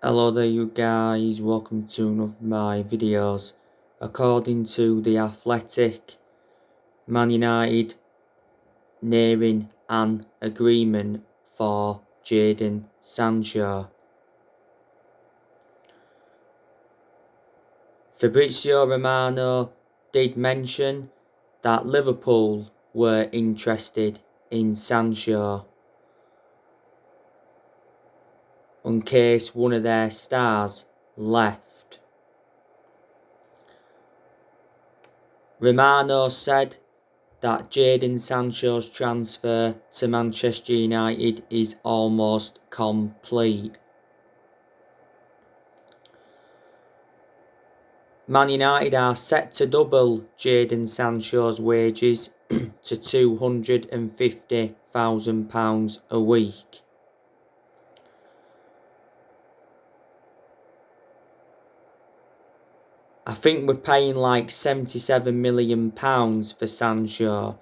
Hello there you guys, welcome to one of my videos. According to The Athletic, Man United nearing an agreement for Jadon Sancho. Fabrizio Romano did mention that Liverpool were interested in Sancho, in case one of their stars left. Romano said that Jadon Sancho's transfer to Manchester United is almost complete. Man United are set to double Jadon Sancho's wages to £250,000 a week. I think we're paying like £77 million for Sancho.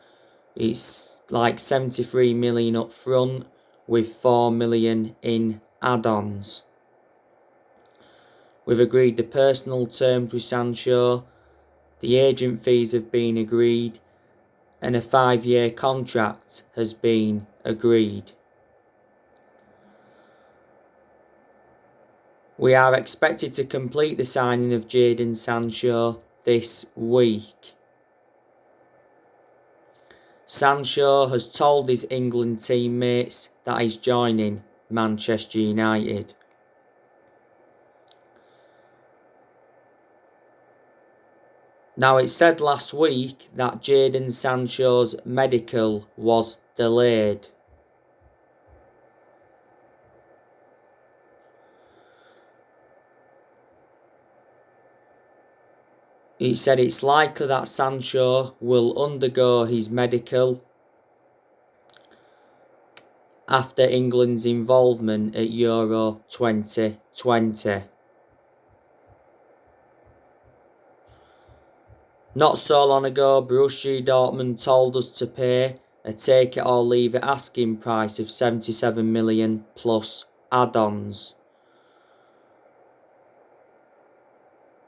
It's like 73 million up front with 4 million in add-ons. We've agreed the personal terms with Sancho, the agent fees have been agreed, and a 5-year contract has been agreed. We are expected to complete the signing of Jadon Sancho this week. Sancho has told his England teammates that he's joining Manchester United. Now, it said last week that Jadon Sancho's medical was delayed. It said it's likely that Sancho will undergo his medical after England's involvement at Euro 2020. Not so long ago, Borussia Dortmund told us to pay a take it or leave it asking price of 77 million plus add-ons.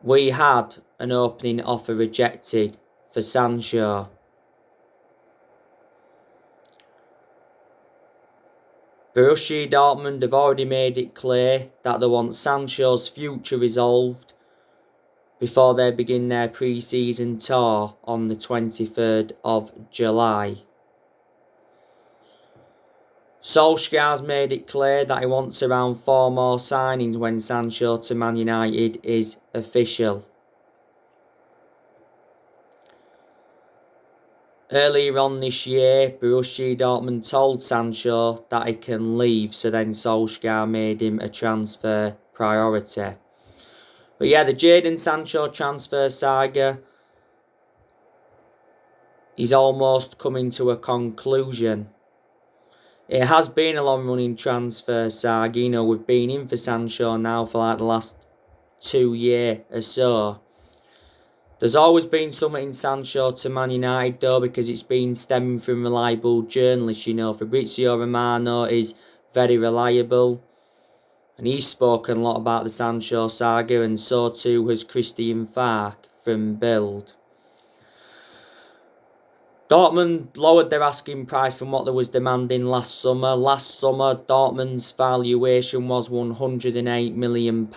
We had an opening offer rejected for Sancho. Borussia Dortmund have already made it clear that they want Sancho's future resolved before they begin their pre-season tour on the 23rd of July. Solskjaer's made it clear that he wants around 4 more signings when Sancho to Man United is official. Earlier on this year, Borussia Dortmund told Sancho that he can leave, so then Solskjaer made him a transfer priority. But yeah, the Jadon Sancho transfer saga is almost coming to a conclusion. It has been a long-running transfer saga. You know, we've been in for Sancho now for like the last 2 years or so. There's always been something in Sancho to Man United though, because it's been stemming from reliable journalists. You know, Fabrizio Romano is very reliable, and he's spoken a lot about the Sancho saga, and so too has Christian Falk from Bild. Dortmund lowered their asking price from what they was demanding last summer. Last summer, Dortmund's valuation was £108 million.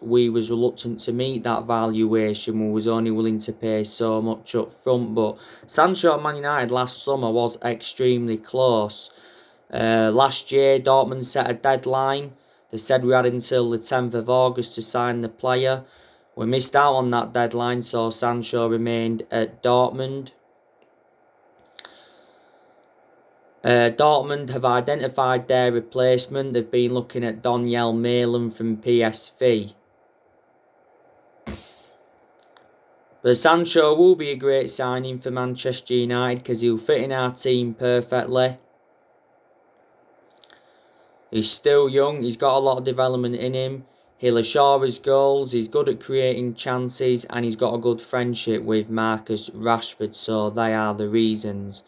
We was reluctant to meet that valuation. We was only willing to pay so much up front. But Sancho at Man United last summer was extremely close. Last year, Dortmund set a deadline. They said we had until the 10th of August to sign the player. We missed out on that deadline, so Sancho remained at Dortmund. Dortmund have identified their replacement. They've been looking at Daniel Malin from PSV. But Sancho will be a great signing for Manchester United because he'll fit in our team perfectly. He's still young. He's got a lot of development in him. He'll assure his goals. He's good at creating chances, and he's got a good friendship with Marcus Rashford. So they are the reasons.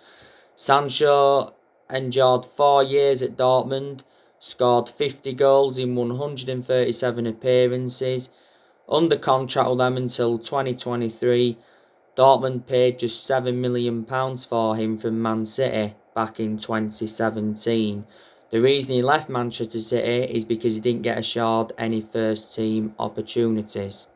Sancho endured 4 years at Dortmund, scored 50 goals in 137 appearances. Under contract with them until 2023. Dortmund paid just £7 million for him from Man City back in 2017. The reason he left Manchester City is because he didn't get assured any first team opportunities.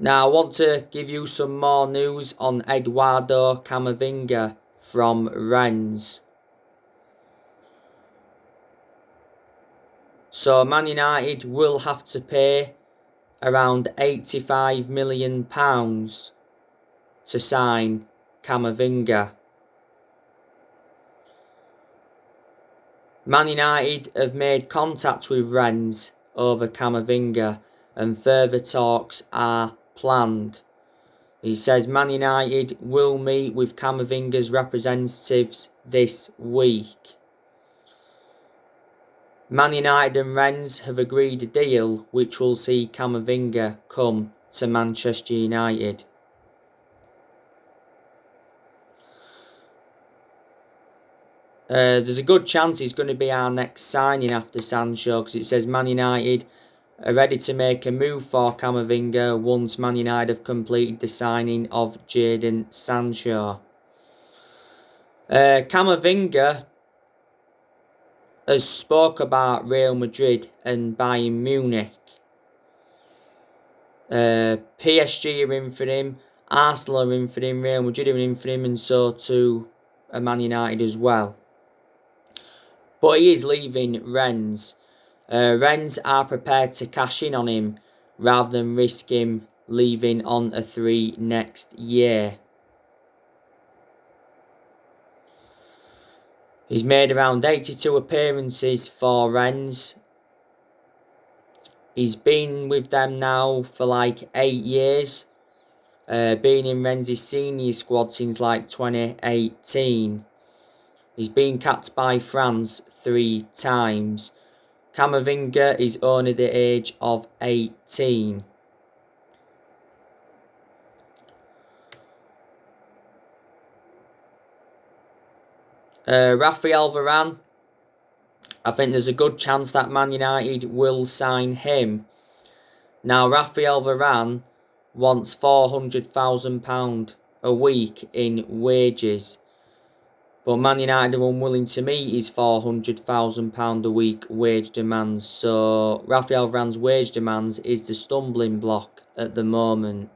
Now I want to give you some more news on Eduardo Camavinga from Rennes. So Man United will have to pay around £85 million to sign Camavinga. Man United have made contact with Rennes over Camavinga and further talks are planned. He says Man United will meet with Camavinga's representatives this week. Man United and Rennes have agreed a deal which will see Camavinga come to Manchester United. There's a good chance he's going to be our next signing after Sancho, because it says Man United are ready to make a move for Camavinga once Man United have completed the signing of Jadon Sancho. Camavinga has spoke about Real Madrid and Bayern Munich. PSG are in for him, Arsenal are in for him, Real Madrid are in for him, and so too are Man United as well. But he is leaving Rennes. Rennes are prepared to cash in on him rather than risk him leaving on a 3 next year. He's made around 82 appearances for Rennes. He's been with them now for like 8 years. Been in Rennes' senior squad since like 2018. He's been capped by France 3 times. Camavinga is only the age of 18. Raphael Varane, I think there's a good chance that Man United will sign him. Now, Raphael Varane wants £400,000 a week in wages, but Man United are unwilling to meet his £400,000 a week wage demands. So Raphael Varane's wage demands is the stumbling block at the moment.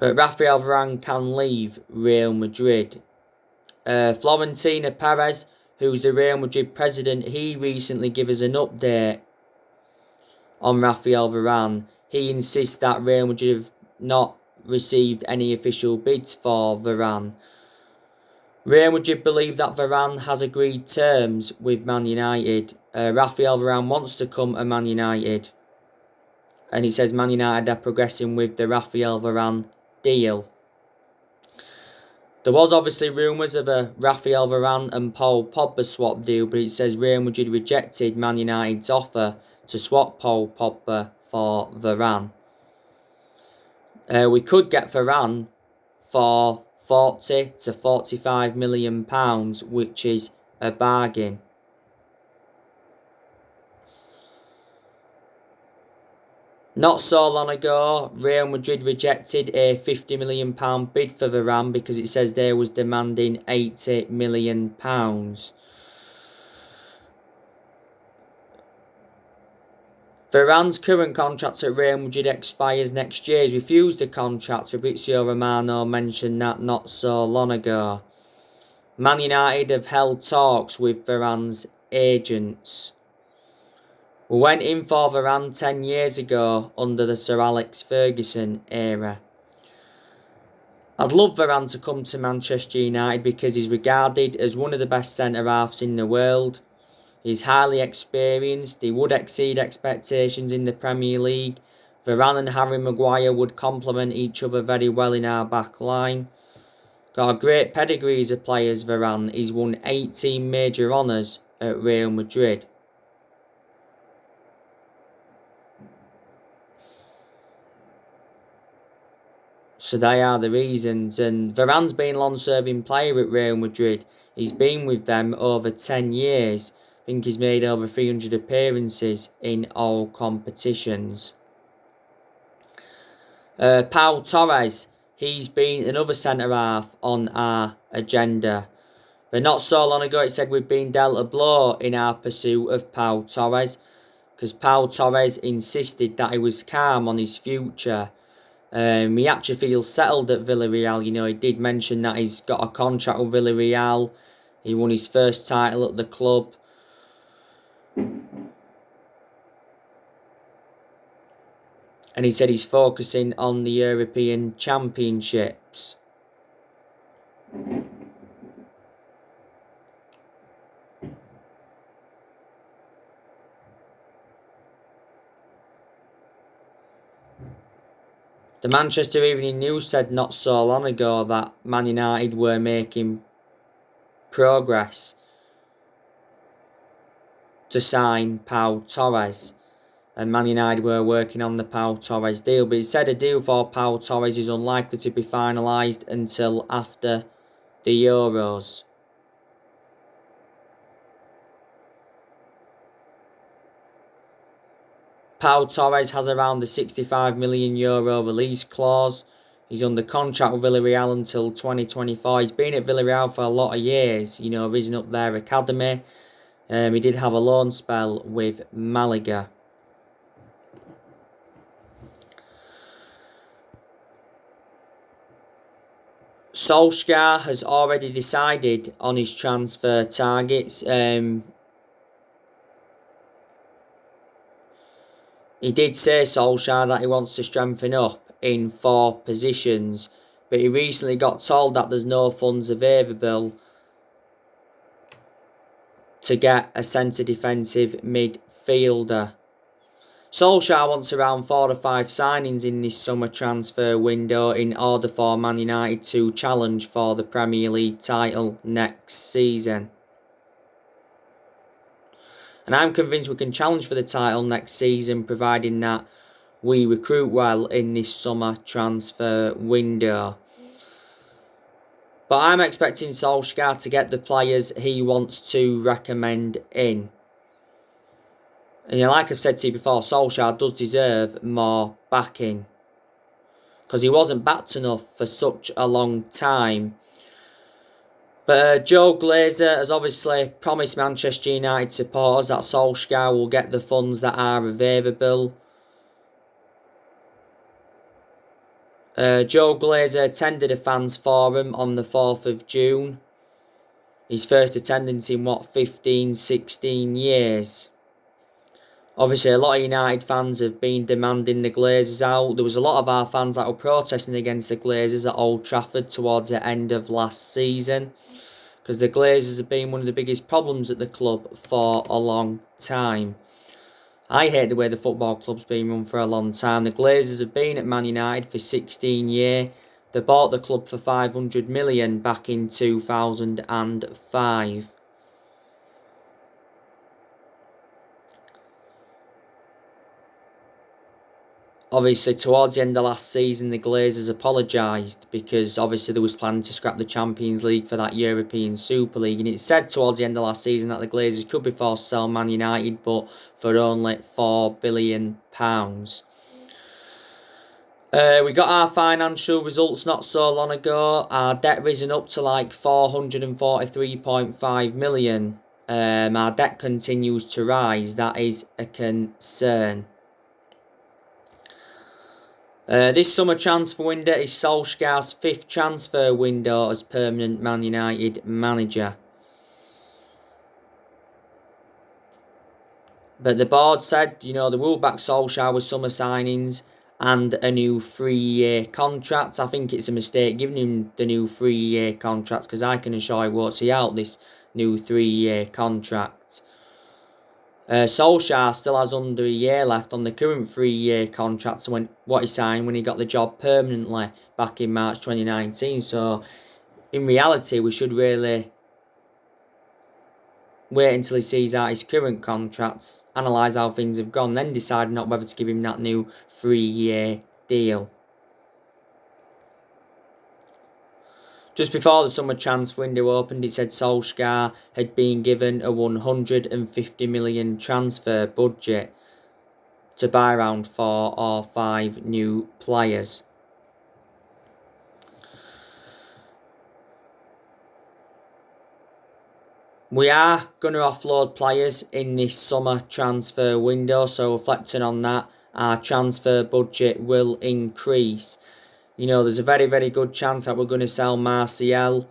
But Raphael Varane can leave Real Madrid. Florentino Perez, who's the Real Madrid president, he recently gave us an update on Raphael Varane. He insists that Real Madrid have not received any official bids for Varane. Real Madrid believe that Varane has agreed terms with Man United. Raphael Varane wants to come to Man United, and he says Man United are progressing with the Raphael Varane deal. There was obviously rumours of a Raphael Varane and Paul Pogba swap deal, but it says Real Madrid rejected Man United's offer to swap Paul Pogba for Varane. We could get Varane for £40 to £45 million, which is a bargain. Not so long ago, Real Madrid rejected a £50 million bid for Varane because it says they was demanding £80 million. Varane's current contract at Real Madrid expires next year. He's refused the contract. Fabrizio Romano mentioned that not so long ago. Man United have held talks with Varane's agents. We went in for Varane 10 years ago under the Sir Alex Ferguson era. I'd love Varane to come to Manchester United because he's regarded as one of the best centre-halves in the world. He's highly experienced. He would exceed expectations in the Premier League. Varane and Harry Maguire would complement each other very well in our back line. Got a great pedigree as a player, Varane. He's won 18 major honours at Real Madrid. So they are the reasons. And Varane's been a long-serving player at Real Madrid. He's been with them over 10 years. I think he's made over 300 appearances in all competitions. Pau Torres. He's been another centre-half on our agenda. But not so long ago it said we'd been dealt a blow in our pursuit of Pau Torres. Because Pau Torres insisted that he was calm on his future. He actually feels settled at Villarreal. He did mention that he's got a contract with Villarreal. He won his first title at the club. And he said he's focusing on the European Championships. The Manchester Evening News said not so long ago that Man United were making progress to sign Pau Torres. And Man United were working on the Pau Torres deal. But it said a deal for Pau Torres is unlikely to be finalised until after the Euros. Pau Torres has around the €65 million release clause. He's under contract with Villarreal until 2024. He's been at Villarreal for a lot of years, risen up their academy. He did have a loan spell with Malaga. Solskjaer has already decided on his transfer targets. He did say, Solskjaer, that he wants to strengthen up in 4 positions, but he recently got told that there's no funds available to get a centre defensive midfielder. Solskjaer wants around 4 or 5 signings in this summer transfer window in order for Man United to challenge for the Premier League title next season. And I'm convinced we can challenge for the title next season, providing that we recruit well in this summer transfer window. But I'm expecting Solskjaer to get the players he wants to recommend in. And like I've said to you before, Solskjaer does deserve more backing. Because he wasn't backed enough for such a long time. But Joe Glazer has obviously promised Manchester United supporters that Solskjaer will get the funds that are available. Joe Glazer attended a fans forum on the 4th of June. His first attendance in 15, 16 years. Obviously, a lot of United fans have been demanding the Glazers out. There was a lot of our fans that were protesting against the Glazers at Old Trafford towards the end of last season. Because the Glazers have been one of the biggest problems at the club for a long time. I hate the way the football club's been run for a long time. The Glazers have been at Man United for 16 years. They bought the club for $500 million back in 2005. Obviously, towards the end of last season, the Glazers apologised because obviously there was planning to scrap the Champions League for that European Super League. And it said towards the end of last season that the Glazers could be forced to sell Man United, but for only £4 billion. We got our financial results not so long ago. Our debt risen up to like $443.5 million. Our debt continues to rise. That is a concern. This summer transfer window is Solskjaer's 5th transfer window as permanent Man United manager. But the board said, they will back Solskjaer with summer signings and a new 3-year contract. I think it's a mistake giving him the new 3-year contract because I can assure he won't see out this new 3-year contract. Solskjaer still has under a year left on the current 3-year contract to what he signed when he got the job permanently back in March 2019. So in reality, we should really wait until he sees out his current contracts, analyse how things have gone, then decide not whether to give him that new 3-year deal. Just before the summer transfer window opened, it said Solskjaer had been given a 150 million transfer budget to buy around 4 or 5 new players. We are going to offload players in this summer transfer window, so reflecting on that, our transfer budget will increase. You know, there's a very, very good chance that we're going to sell Martial.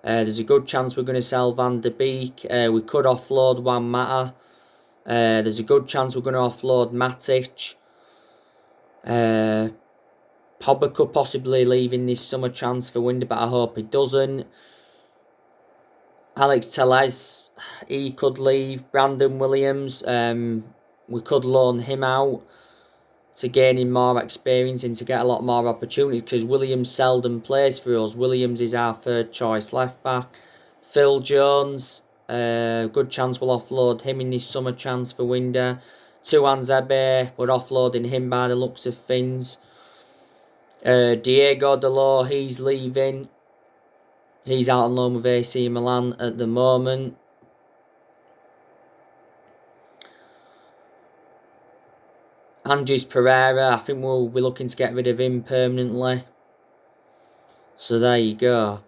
There's a good chance we're going to sell Van der Beek. We could offload Juan Mata. There's a good chance we're going to offload Matic. Pogba could possibly leave in this summer transfer window, but I hope he doesn't. Alex Telles, he could leave. Brandon Williams, we could loan him out to gain him more experience and to get a lot more opportunities, because Williams seldom plays for us. Williams is our third choice left back. Phil Jones, good chance we'll offload him in this summer transfer window. Tuan Zebe, we're offloading him by the looks of things. Diego Dalot, he's leaving. He's out on loan with AC Milan at the moment. Andres Pereira, I think we'll be looking to get rid of him permanently. So there you go.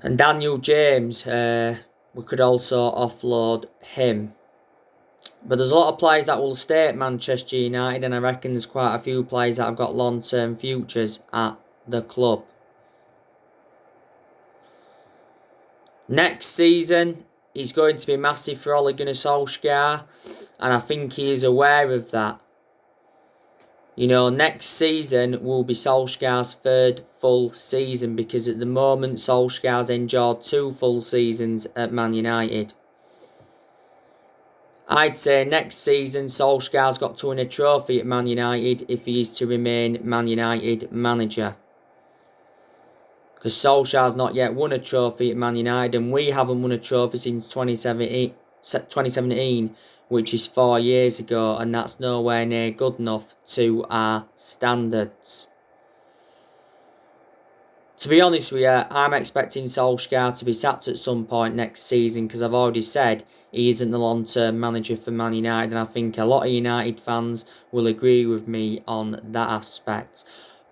And Daniel James, we could also offload him. But there's a lot of players that will stay at Manchester United, and I reckon there's quite a few players that have got long-term futures at the club. Next season is going to be massive for Ole Gunnar Solskjaer, and I think he is aware of that. You know, next season will be Solskjaer's third full season, because at the moment Solskjaer's endured 2 full seasons at Man United. I'd say next season Solskjaer's got to win a trophy at Man United if he is to remain Man United manager. Because Solskjaer's not yet won a trophy at Man United, and we haven't won a trophy since 2017, which is 4 years ago, and that's nowhere near good enough to our standards. To be honest with you, I'm expecting Solskjaer to be sacked at some point next season, because I've already said he isn't the long-term manager for Man United, and I think a lot of United fans will agree with me on that aspect.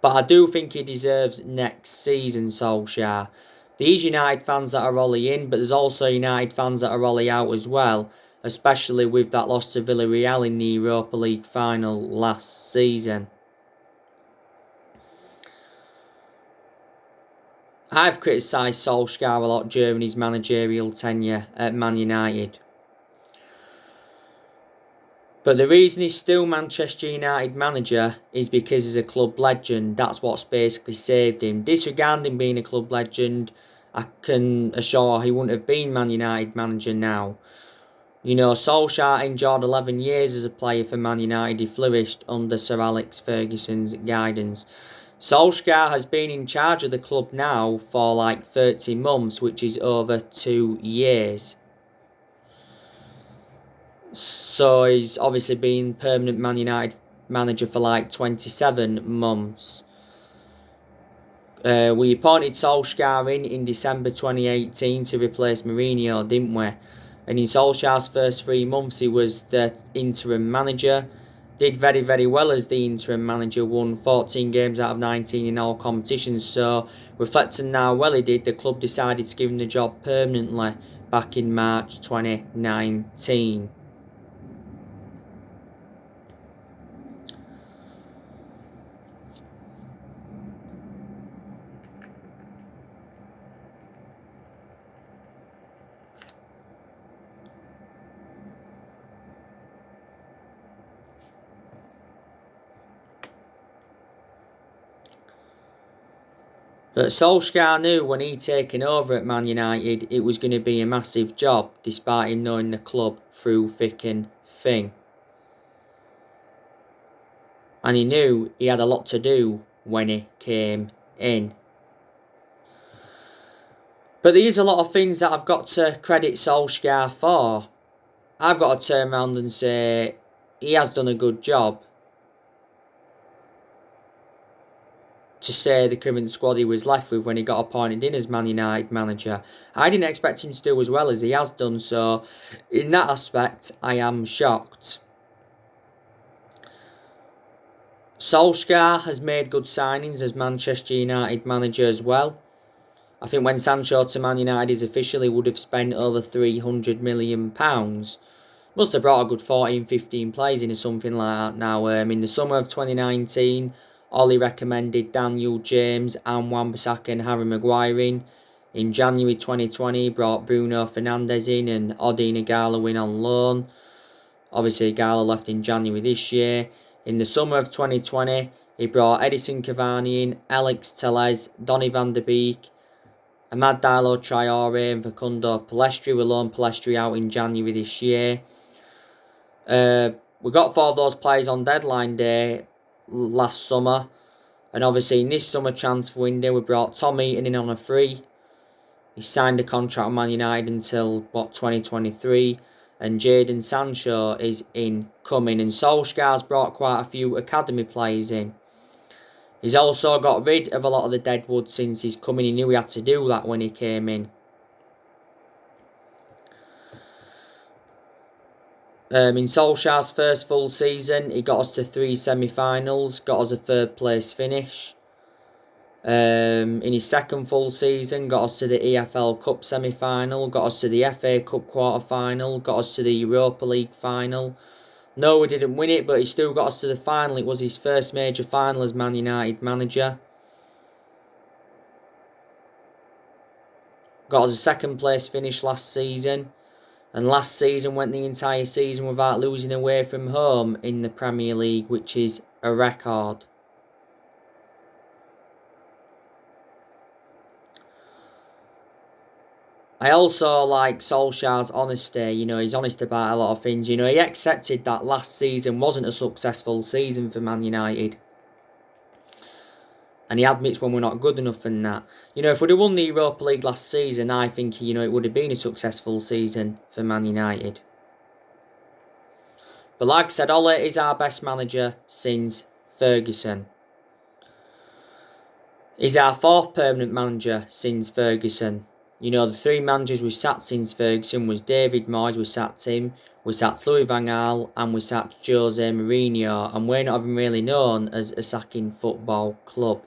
But I do think he deserves next season, Solskjaer. These United fans that are Ole in, but there's also United fans that are Ole out as well, especially with that loss to Villarreal in the Europa League final last season. I've criticised Solskjaer a lot during his managerial tenure at Man United. But the reason he's still Manchester United manager is because he's a club legend. That's what's basically saved him. Disregarding being a club legend, I can assure he wouldn't have been Man United manager now. You know, Solskjaer endured 11 years as a player for Man United. He flourished under Sir Alex Ferguson's guidance. Solskjaer has been in charge of the club now for like 30 months, which is over 2 years. So he's obviously been permanent Man United manager for like 27 months. We appointed Solskjaer in December 2018 to replace Mourinho, didn't we? And in Solskjaer's first 3 months, he was the interim manager. Did very, very well as the interim manager, won 14 games out of 19 in all competitions. So, reflecting how well he did, the club decided to give him the job permanently back in March 2019. But Solskjaer knew when he'd taken over at Man United, it was going to be a massive job, despite him knowing the club through thick and thin. And he knew he had a lot to do when he came in. But there's a lot of things that I've got to credit Solskjaer for. I've got to turn around and say he has done a good job. To say the current squad he was left with when he got appointed in as Man United manager. I didn't expect him to do as well as he has done, so in that aspect I am shocked. Solskjaer has made good signings as Manchester United manager as well. I think when Sancho to Man United is official, he would have spent over £300 million. Must have brought a good 14-15 players in or something like that now. In the summer of 2019, Ollie recommended Daniel James and Wan-Bissaka and Harry Maguire in. In January 2020, he brought Bruno Fernandes in and Odin Igalo in on loan. Obviously, Igalo left in January this year. In the summer of 2020, he brought Edison Cavani in, Alex Telles, Donny van der Beek, Amad Diallo Traore and Facundo Pellistri. We loaned Pellistri out in January this year. We got 4 of those players on deadline day last summer. And obviously in this summer transfer window, we brought Tom Eaton in on a free. He signed a contract with Man United until, 2023. And Jadon Sancho is incoming. And Solskjaer's brought quite a few academy players in. He's also got rid of a lot of the deadwood since he's come in. He knew he had to do that when he came in. In Solskjaer's first full season, he got us to 3 semi-finals, got us a 3rd place finish. In his second full season, got us to the EFL Cup semi-final, got us to the FA Cup quarter-final, got us to the Europa League final. No, we didn't win it, but he still got us to the final. It was his first major final as Man United manager. Got us a 2nd place finish last season. And last season went the entire season without losing away from home in the Premier League, which is a record. I also like Solskjaer's honesty. He's honest about a lot of things. He accepted that last season wasn't a successful season for Man United. And he admits when we're not good enough in that. If we'd have won the Europa League last season, I think, it would have been a successful season for Man United. But like I said, Ole is our best manager since Ferguson. He's our 4th permanent manager since Ferguson. The 3 managers we sacked since Ferguson was David Moyes, we sacked him, we sacked Louis van Gaal, and we sacked Jose Mourinho. And we're not even really known as a sacking football club.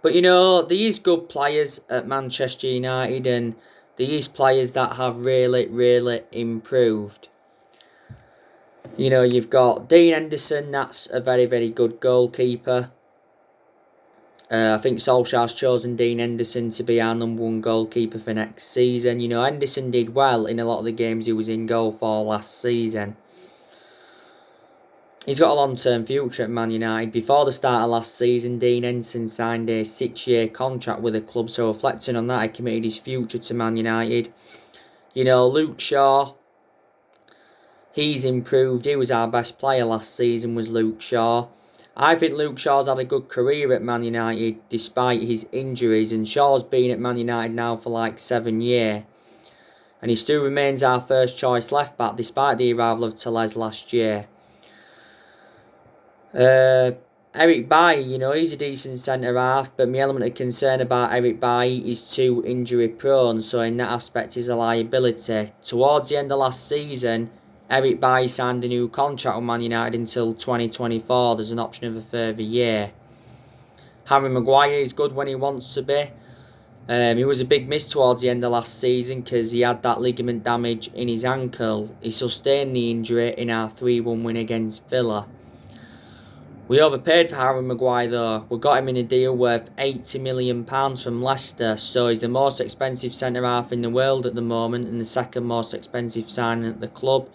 But there is good players at Manchester United, and there is players that have really, really improved. You've got Dean Henderson, that's a very, very good goalkeeper. I think Solskjaer's chosen Dean Henderson to be our number 1 goalkeeper for next season. Henderson did well in a lot of the games he was in goal for last season. He's got a long-term future at Man United. Before the start of last season, Dean Henderson signed a 6-year contract with the club, so reflecting on that, he committed his future to Man United. Luke Shaw, he's improved. He was our best player last season, was Luke Shaw. I think Luke Shaw's had a good career at Man United despite his injuries, and Shaw's been at Man United now for like 7 years. And he still remains our first choice left-back despite the arrival of Telles last year. Eric Bailly, he's a decent centre-half, but my element of concern about Eric Bailly is too injury-prone, so in that aspect he's a liability. Towards the end of last season, Eric Bailly signed a new contract with Man United until 2024. There's an option of a further year. Harry Maguire is good when he wants to be. He was a big miss towards the end of last season because he had that ligament damage in his ankle. He sustained the injury in our 3-1 win against Villa. We overpaid for Harry Maguire though. We got him in a deal worth £80 million from Leicester, so he's the most expensive centre-half in the world at the moment and the second most expensive signing at the club.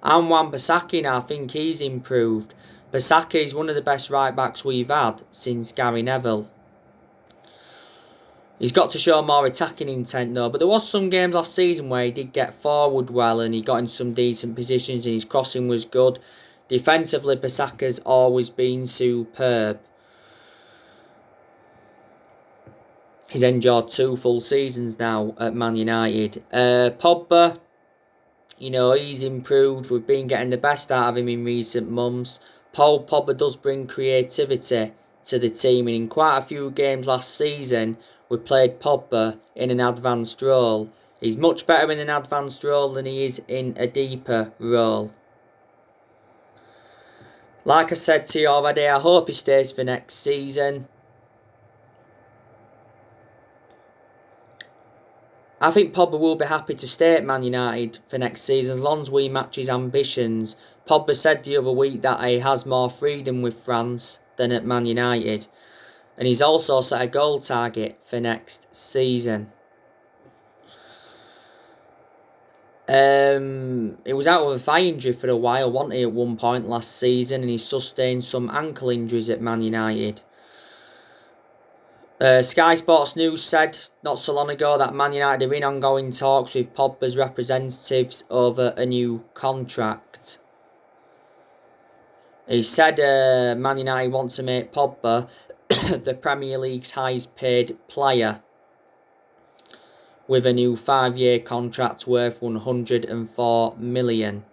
And Wan-Bissaka, I think he's improved. Bissaka is one of the best right-backs we've had since Gary Neville. He's got to show more attacking intent though, but there was some games last season where he did get forward well and he got in some decent positions and his crossing was good. Defensively, Bissaka's always been superb. He's enjoyed 2 full seasons now at Man United. Pogba, you know, he's improved. We've been getting the best out of him in recent months. Paul Pogba does bring creativity to the team, and in quite a few games last season, we played Pogba in an advanced role. He's much better in an advanced role than he is in a deeper role. Like I said to you already, I hope he stays for next season. I think Pogba will be happy to stay at Man United for next season as long as we match his ambitions. Pogba said the other week that he has more freedom with France than at Man United. And he's also set a goal target for next season. He was out with a thigh injury for a while, wasn't he, at one point last season, and he sustained some ankle injuries at Man United. Sky Sports News said not so long ago that Man United are in ongoing talks with Pogba's representatives over a new contract. He said Man United want to make Pogba the Premier League's highest paid player, with a new 5-year contract worth £104 million.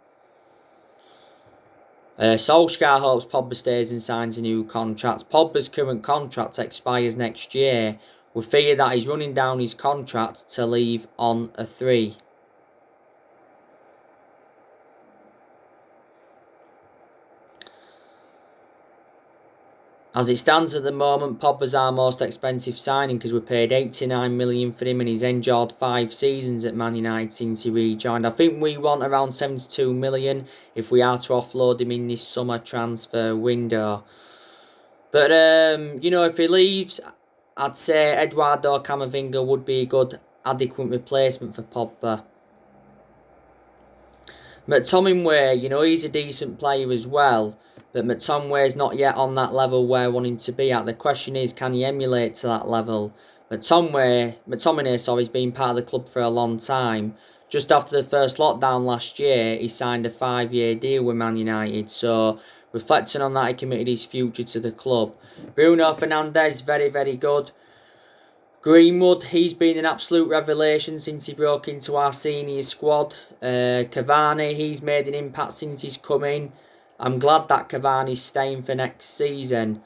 Solskjaer hopes Pogba stays and signs a new contract. Pogba's current contract expires next year. We fear that he's running down his contract to leave on a 3. As it stands at the moment, Pogba's our most expensive signing because we paid £89 million for him and he's enjoyed 5 seasons at Man United since he rejoined. I think we want around £72 million if we are to offload him in this summer transfer window. But, you know, if he leaves, I'd say Eduardo Camavinga would be a good, adequate replacement for Pogba. McTominay, you know, he's a decent player as well. But McTominay's not yet on that level where I want him to be at. The question is, can he emulate to that level? McTominay, has been part of the club for a long time. Just after the first lockdown last year, he signed a 5-year deal with Man United. So, reflecting on that, he committed his future to the club. Bruno Fernandes, very, very good. Greenwood, he's been an absolute revelation since he broke into our senior squad. Cavani, he's made an impact since he's come in. I'm glad that Cavani's staying for next season.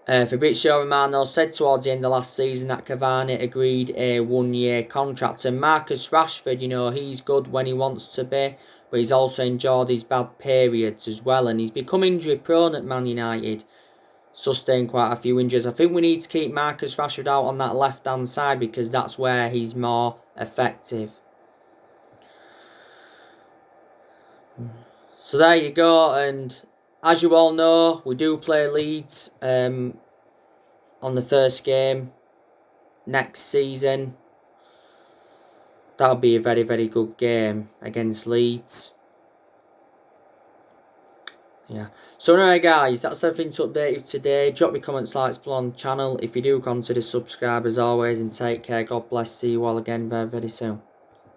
Fabrizio Romano said towards the end of last season that Cavani agreed a 1-year contract. And Marcus Rashford, you know, he's good when he wants to be, but he's also enjoyed his bad periods as well. And he's become injury prone at Man United. Sustained quite a few injuries. I think we need to keep Marcus Rashford out on that left-hand side because that's where he's more effective. So there you go, and as you all know, we do play Leeds on the first game next season. That'll be a very, very good game against Leeds. Yeah. So anyway guys, that's everything to update you today. Drop your comments, likes below on the channel. If you do, consider subscribe as always, and take care. God bless. See you all again very, very soon.